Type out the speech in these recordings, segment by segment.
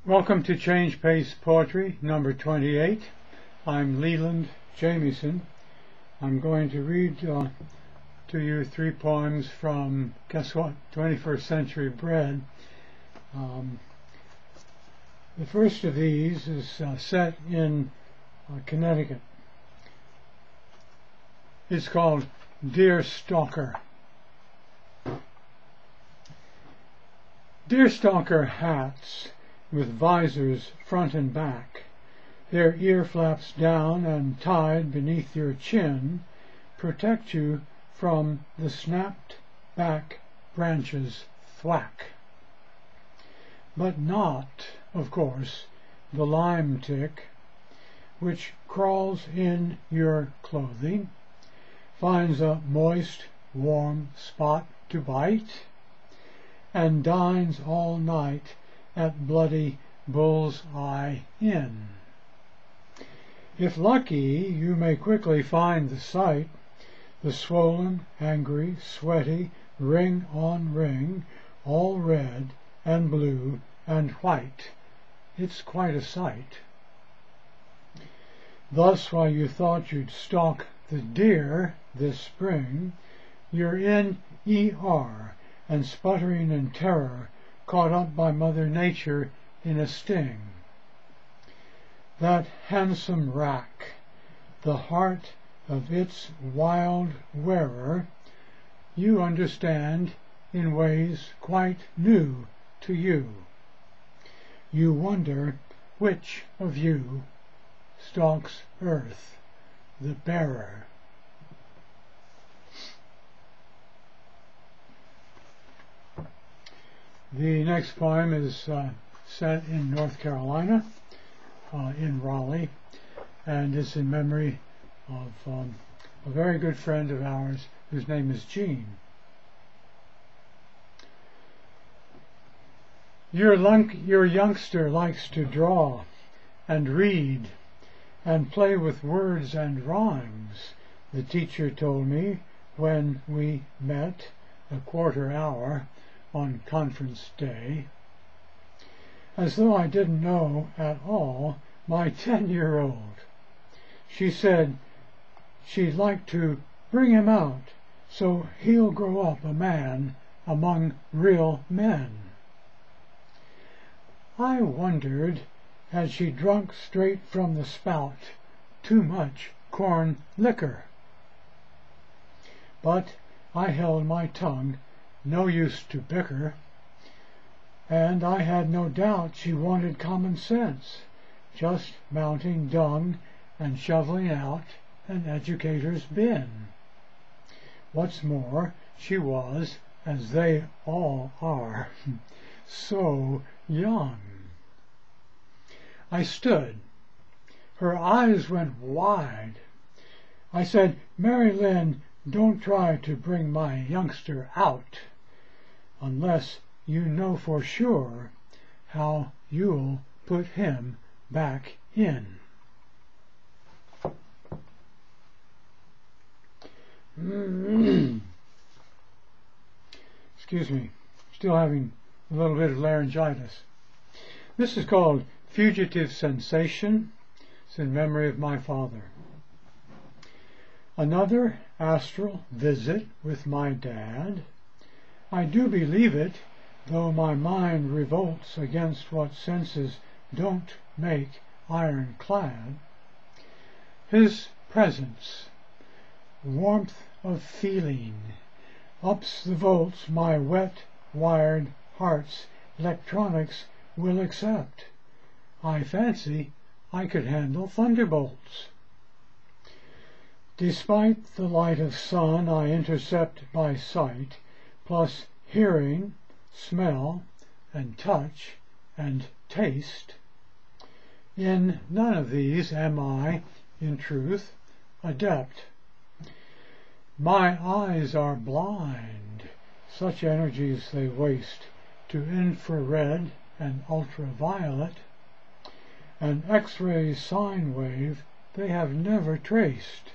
Welcome to Change Pace Poetry, number 28. I'm Leland Jamieson. I'm going to read to you 3 poems from, guess what, 21st Century Bread. The first of these is set in Connecticut. It's called Deerstalker. Deerstalker hats with visors front and back, their ear flaps down and tied beneath your chin, protect you from the snapped back branches thwack. But not, of course, the lime tick, which crawls in your clothing, finds a moist, warm spot to bite, and dines all night at bloody Bull's-Eye Inn. If lucky, you may quickly find the sight, the swollen, angry, sweaty, ring on ring, all red and blue and white. It's quite a sight. Thus, while you thought you'd stalk the deer this spring, you're in ER and sputtering in terror, caught up by Mother Nature in a sting. That handsome rack, the heart of its wild wearer, you understand in ways quite new to you. You wonder which of you stalks Earth, the bearer. The next poem is set in North Carolina, in Raleigh, and is in memory of a very good friend of ours whose name is Jean. Your youngster likes to draw and read and play with words and rhymes, the teacher told me when we met a quarter hour on conference day. As though I didn't know at all my 10-year-old. She said she'd like to bring him out so he'll grow up a man among real men. I wondered, had she drunk straight from the spout too much corn liquor? But I held my tongue, no use to bicker, and I had no doubt she wanted common sense, just mounting dung and shoveling out an educator's bin. What's more, she was, as they all are, so young. I stood. Her eyes went wide. I said, "Mary Lynn, don't try to bring my youngster out, unless you know for sure how you'll put him back in." Excuse me, still having a little bit of laryngitis. This is called Fugitive Sensation. It's in memory of my father. Another astral visit with my dad. I do believe it, though my mind revolts against what senses don't make ironclad. His presence, warmth of feeling, ups the volts my wet-wired heart's electronics will accept. I fancy I could handle thunderbolts. Despite the light of sun I intercept by sight, plus hearing, smell, and touch, and taste. In none of these am I, in truth, adept. My eyes are blind, such energies they waste, to infrared and ultraviolet. An X-ray sine wave they have never traced.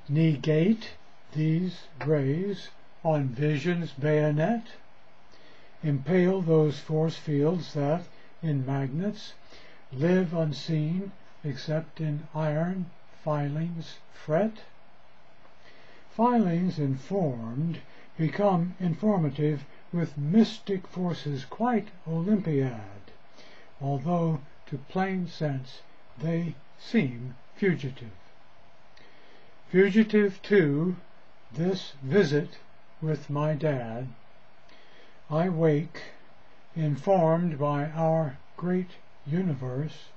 Negate these rays on vision's bayonet? Impale those force fields that, in magnets, live unseen except in iron filings fret. Filings informed become informative with mystic forces quite Olympiad, although to plain sense they seem fugitive. Fugitive to this visit with my dad, I wake, informed by our great universe,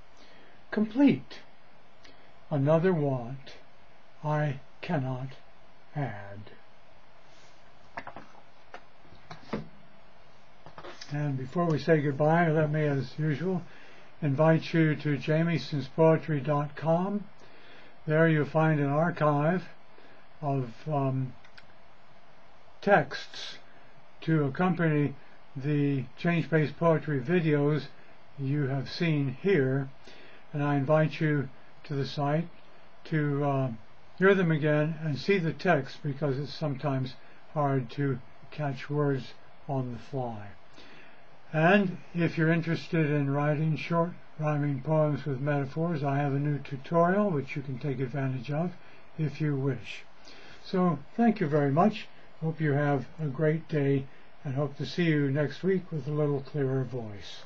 complete. Another want I cannot add. And before we say goodbye, let me, as usual, invite you to jamiesonspoetry.com. There you'll find an archive of texts to accompany the change-based poetry videos you have seen here, and I invite you to the site to hear them again and see the text, because it's sometimes hard to catch words on the fly. And if you're interested in writing short rhyming poems with metaphors, I have a new tutorial which you can take advantage of if you wish. So thank you very much. Hope you have a great day, and hope to see you next week with a little clearer voice.